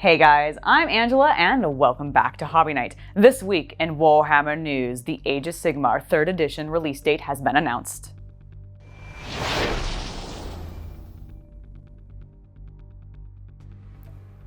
Hey guys, I'm Angela and welcome back to Hobby Night. This week in Warhammer news, the Age of Sigmar 3rd edition release date has been announced.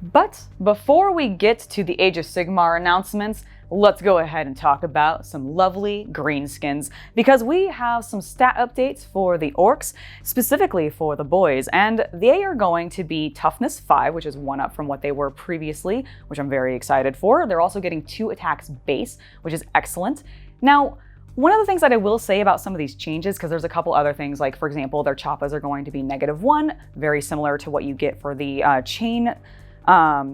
But before we get to the Age of Sigmar announcements, let's go ahead and talk about some lovely greenskins, because we have some stat updates for the orcs, specifically for the boys, and they are going to be toughness 5, which is 1 up from what they were previously, which I'm very excited for. They're also getting 2 attacks base, which is excellent. Now, one of the things that I will say about some of these changes, because there's a couple other things, like for example, their choppas are going to be -1, very similar to what you get for the chain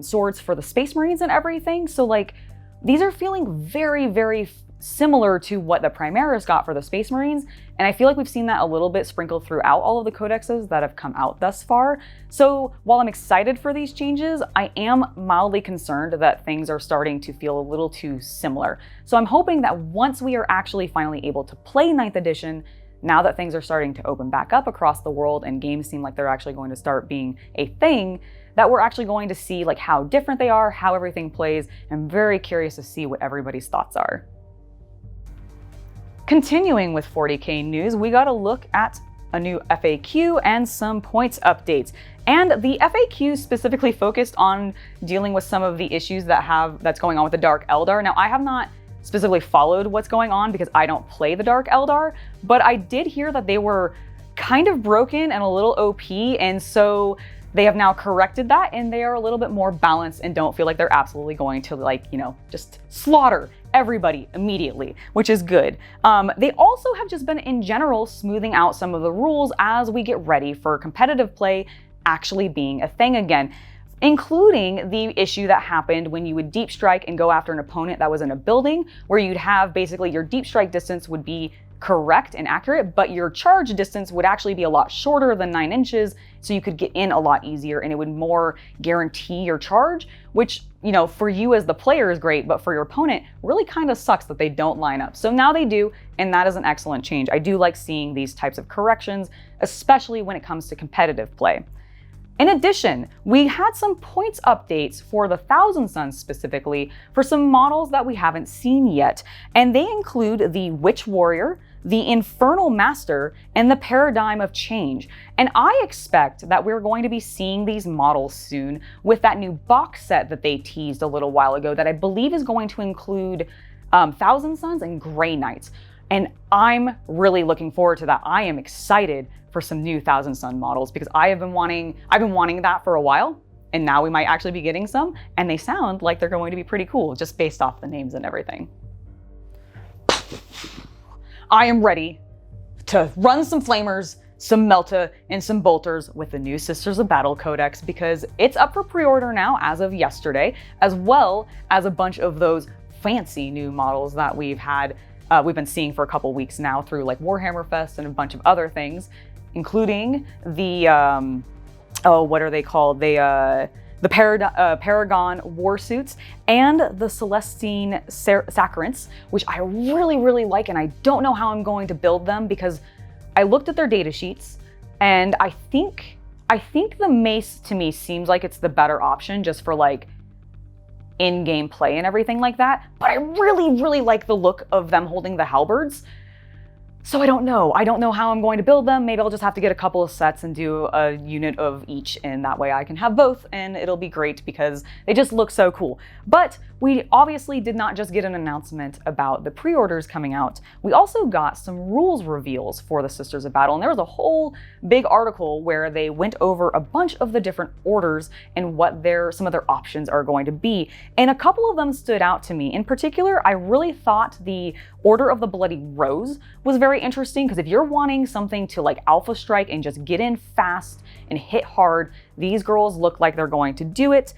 swords for the Space Marines and everything. So like, these are feeling very, very similar to what the Primaris got for the Space Marines, and I feel like we've seen that a little bit sprinkled throughout all of the codexes that have come out thus far. So while I'm excited for these changes, I am mildly concerned that things are starting to feel a little too similar. So I'm hoping that once we are actually finally able to play 9th edition, now that things are starting to open back up across the world and games seem like they're actually going to start being a thing, that we're actually going to see like how different they are, how everything plays. I'm very curious to see what everybody's thoughts are. Continuing with 40k news, we got a look at a new FAQ and some points updates. And the FAQ specifically focused on dealing with some of the issues that's going on with the Dark Eldar. Now, I have not specifically followed what's going on because I don't play the Dark Eldar, but I did hear that they were kind of broken and a little OP, and so they have now corrected that and they are a little bit more balanced and don't feel like they're absolutely going to, like, you know, just slaughter everybody immediately, which is good. They also have just been in general smoothing out some of the rules as we get ready for competitive play actually being a thing again, including the issue that happened when you would deep strike and go after an opponent that was in a building, where you'd have basically your deep strike distance would be correct and accurate, but your charge distance would actually be a lot shorter than 9 inches, so you could get in a lot easier and it would more guarantee your charge, which, you know, for you as the player is great, but for your opponent really kind of sucks that they don't line up. So now they do, and that is an excellent change. I do like seeing these types of corrections, especially when it comes to competitive play. In addition, we had some points updates for the Thousand Sons specifically for some models that we haven't seen yet, and they include the Witch Warrior, the Infernal Master, and the Paradigm of Change. And I expect that we're going to be seeing these models soon with that new box set that they teased a little while ago that I believe is going to include Thousand Sons and Grey Knights. And I'm really looking forward to that. I am excited for some new Thousand Sun models because I've been wanting that for a while, and now we might actually be getting some, and they sound like they're going to be pretty cool just based off the names and everything. I am ready to run some flamers, some Melta, and some bolters with the new Sisters of Battle Codex because it's up for pre-order now as of yesterday, as well as a bunch of those fancy new models that we've been seeing for a couple weeks now through like Warhammer Fest and a bunch of other things, including the, what are they called? The Paragon Warsuits and the Celestine Sacrants, which I really, really like, and I don't know how I'm going to build them because I looked at their data sheets and I think the mace to me seems like it's the better option just for like in-game play and everything like that, but I really, really like the look of them holding the halberds. So I don't know how I'm going to build them. Maybe I'll just have to get a couple of sets and do a unit of each, and that way I can have both, and it'll be great because they just look so cool. But we obviously did not just get an announcement about the pre-orders coming out. We also got some rules reveals for the Sisters of Battle, and there was a whole big article where they went over a bunch of the different orders and what some of their options are going to be. And a couple of them stood out to me. In particular, I really thought the Order of the Bloody Rose was very interesting, because if you're wanting something to like alpha strike and just get in fast and hit hard, these girls look like they're going to do it.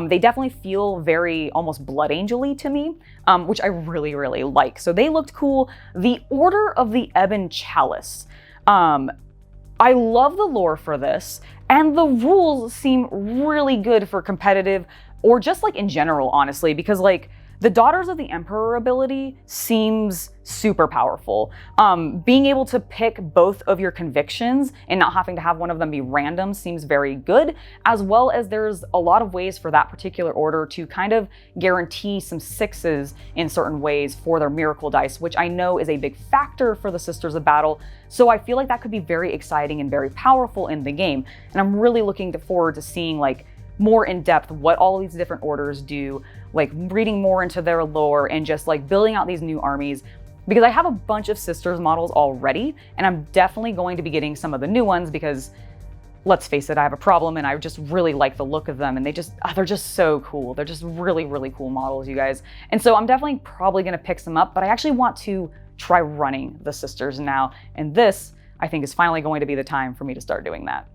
They definitely feel very almost Blood Angel-y to me, which I really, really like. So they looked cool. The Order of the Ebon Chalice. I love the lore for this, and the rules seem really good for competitive or just like in general, honestly, because like The Daughters of the Emperor ability seems super powerful. Being able to pick both of your convictions and not having to have one of them be random seems very good, as well as there's a lot of ways for that particular order to kind of guarantee some 6s in certain ways for their miracle dice, which I know is a big factor for the Sisters of Battle. So I feel like that could be very exciting and very powerful in the game. And I'm really looking forward to seeing like more in depth what all these different orders do, like reading more into their lore and just like building out these new armies, because I have a bunch of Sisters models already, and I'm definitely going to be getting some of the new ones because let's face it, I have a problem and I just really like the look of them, and they're just so cool. They're just really, really cool models, you guys. And so I'm definitely probably gonna pick some up, but I actually want to try running the Sisters now. And this, I think, is finally going to be the time for me to start doing that.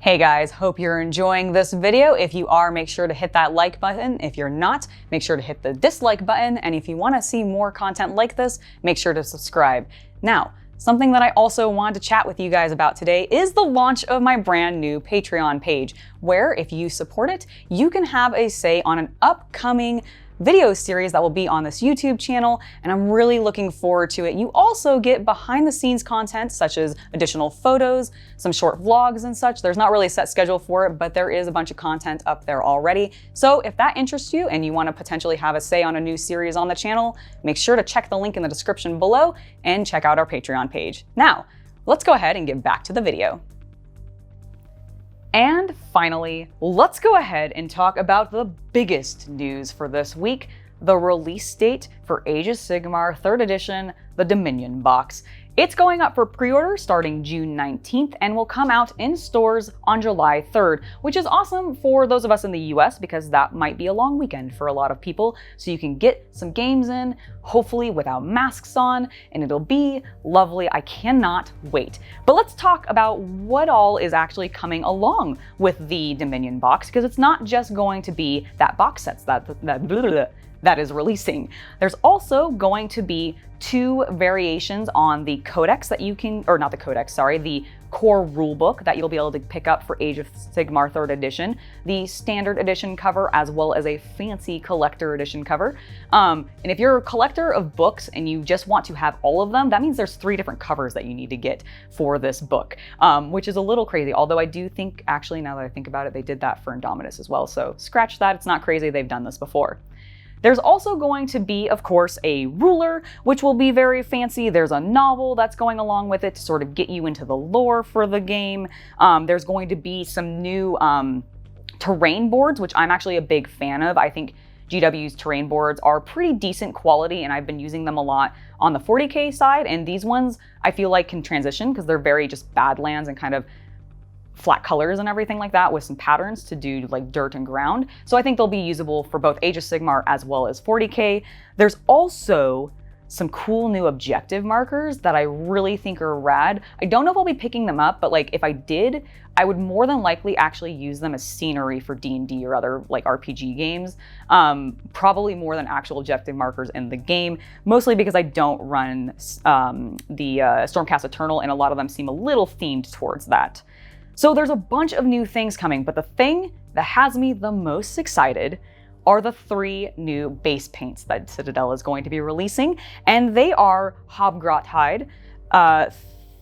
Hey guys, hope you're enjoying this video. If you are, make sure to hit that like button. If you're not, make sure to hit the dislike button. And if you want to see more content like this, make sure to subscribe. Now, something that I also wanted to chat with you guys about today is the launch of my brand new Patreon page, where if you support it, you can have a say on an upcoming video series that will be on this YouTube channel, and I'm really looking forward to it. You also get behind the scenes content such as additional photos, some short vlogs and such. There's not really a set schedule for it, but there is a bunch of content up there already. So if that interests you and you want to potentially have a say on a new series on the channel, make sure to check the link in the description below and check out our Patreon page. Now, let's go ahead and get back to the video. And finally, let's go ahead and talk about the biggest news for this week, the release date for Age of Sigmar 3rd edition, the Dominion box. It's going up for pre-order starting June 19th and will come out in stores on July 3rd, which is awesome for those of us in the US because that might be a long weekend for a lot of people. So you can get some games in, hopefully without masks on, and it'll be lovely. I cannot wait. But let's talk about what all is actually coming along with the Dominion box, because it's not just going to be that box sets that is releasing. There's also going to be 2 variations on the codex that you can, or not the codex, sorry, the core rulebook that you'll be able to pick up for Age of Sigmar 3rd edition, the standard edition cover, as well as a fancy collector edition cover. And if you're a collector of books and you just want to have all of them, that means there's 3 different covers that you need to get for this book, which is a little crazy. Although I do think, actually, now that I think about it, they did that for Indominus as well. So scratch that, it's not crazy, they've done this before. There's also going to be, of course, a ruler, which will be very fancy. There's a novel that's going along with it to sort of get you into the lore for the game. There's going to be some new terrain boards, which I'm actually a big fan of. I think GW's terrain boards are pretty decent quality, and I've been using them a lot on the 40K side. And these ones I feel like can transition because they're very just Badlands and kind of flat colors and everything like that with some patterns to do like dirt and ground. So I think they'll be usable for both Age of Sigmar as well as 40K. There's also some cool new objective markers that I really think are rad. I don't know if I'll be picking them up, but like if I did, I would more than likely actually use them as scenery for D&D or other like RPG games. Probably more than actual objective markers in the game, mostly because I don't run the Stormcast Eternal, and a lot of them seem a little themed towards that. So there's a bunch of new things coming, but the thing that has me the most excited are the 3 new base paints that Citadel is going to be releasing, and they are Hobgrot Hide,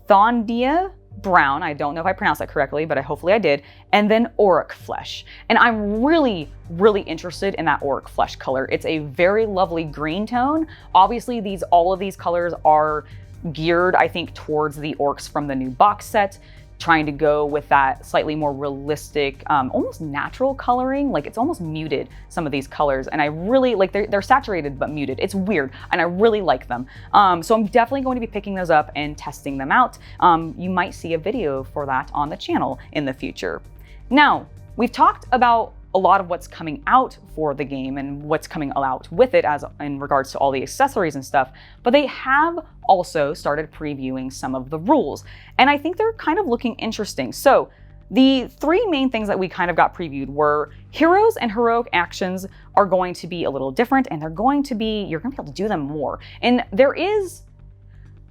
Thondia Brown, I don't know if I pronounced that correctly, but hopefully I did, and then Orruk Flesh. And I'm really, really interested in that Orruk Flesh color. It's a very lovely green tone. Obviously, all of these colors are geared, I think, towards the orcs from the new box set, trying to go with that slightly more realistic, almost natural coloring. Like it's almost muted, some of these colors. And I really like, they're saturated but muted. It's weird, and I really like them. So I'm definitely going to be picking those up and testing them out. You might see a video for that on the channel in the future. Now, we've talked about a lot of what's coming out for the game and what's coming out with it as in regards to all the accessories and stuff, but they have also started previewing some of the rules, and I think they're kind of looking interesting. So the 3 main things that we kind of got previewed were heroes and heroic actions are going to be a little different, and you're going to be able to do them more. And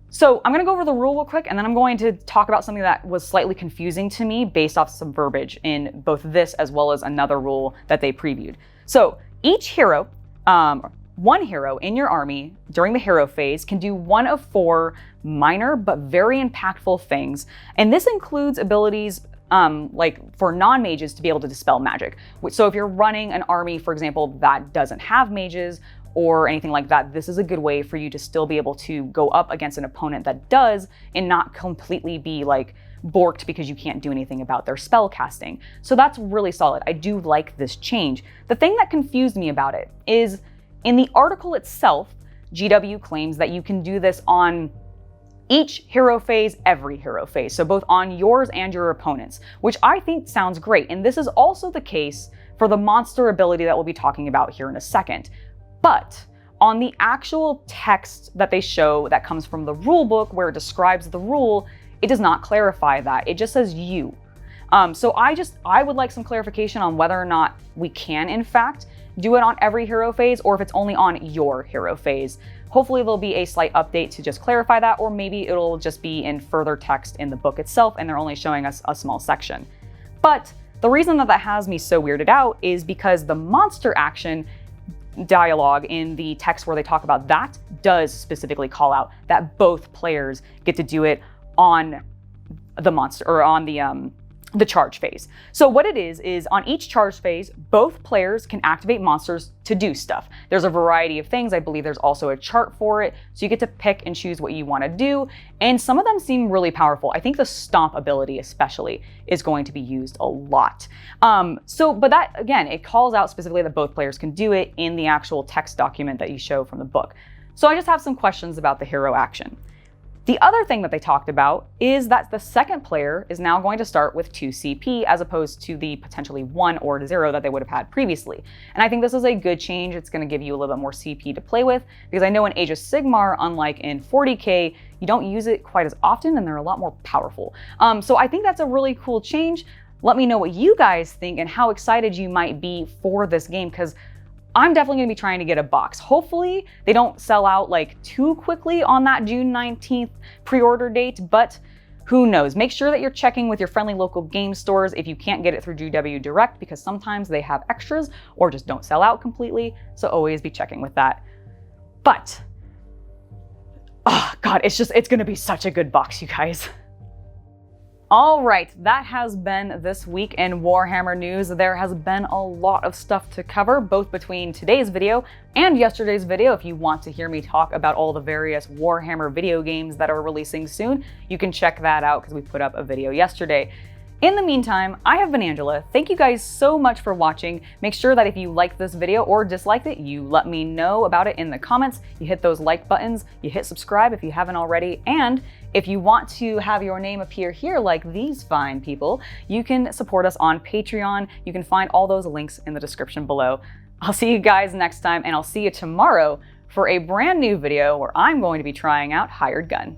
so I'm going to go over the rule real quick, and then I'm going to talk about something that was slightly confusing to me based off some verbiage in both this as well as another rule that they previewed. So Each hero, one hero in your army during the hero phase can do one of 4 minor but very impactful things. And this includes abilities like for non-mages to be able to dispel magic. So if you're running an army, for example, that doesn't have mages or anything like that, this is a good way for you to still be able to go up against an opponent that does and not completely be like borked because you can't do anything about their spell casting. So that's really solid. I do like this change. The thing that confused me about it is in the article itself, GW claims that you can do this on each hero phase, every hero phase. So both on yours and your opponent's, which I think sounds great. And this is also the case for the monster ability that we'll be talking about here in a second. But on the actual text that they show that comes from the rulebook where it describes the rule, it does not clarify that. It just says you. So I would like some clarification on whether or not we can, in fact, do it on every hero phase or if it's only on your hero phase. Hopefully there'll be a slight update to just clarify that, or maybe it'll just be in further text in the book itself and they're only showing us a small section. But the reason that has me so weirded out is because the monster action dialogue in the text where they talk about that does specifically call out that both players get to do it on the monster or on the charge phase. So what it is on each charge phase, both players can activate monsters to do stuff. There's a variety of things. I believe there's also a chart for it. So you get to pick and choose what you want to do. And some of them seem really powerful. I think the stomp ability especially is going to be used a lot. But that, again, it calls out specifically that both players can do it in the actual text document that you show from the book. So I just have some questions about the hero action. The other thing that they talked about is that the second player is now going to start with 2 CP as opposed to the potentially 1 or 0 that they would have had previously. And I think this is a good change. It's going to give you a little bit more CP to play with, because I know in Age of Sigmar, unlike in 40k, you don't use it quite as often and they're a lot more powerful. So I think that's a really cool change. Let me know what you guys think and how excited you might be for this game, because I'm definitely going to be trying to get a box. Hopefully they don't sell out like too quickly on that June 19th pre-order date, but who knows? Make sure that you're checking with your friendly local game stores if you can't get it through GW Direct, because sometimes they have extras or just don't sell out completely. So always be checking with that. But, oh God, it's going to be such a good box, you guys. All right, that has been this week in Warhammer news. There has been a lot of stuff to cover, both between today's video and yesterday's video. If you want to hear me talk about all the various Warhammer video games that are releasing soon, you can check that out because we put up a video yesterday. In the meantime, I have been Angela. Thank you guys so much for watching. Make sure that if you liked this video or disliked it, you let me know about it in the comments. You hit those like buttons, you hit subscribe if you haven't already, and if you want to have your name appear here like these fine people, you can support us on Patreon. You can find all those links in the description below. I'll see you guys next time, and I'll see you tomorrow for a brand new video where I'm going to be trying out Hired Gun.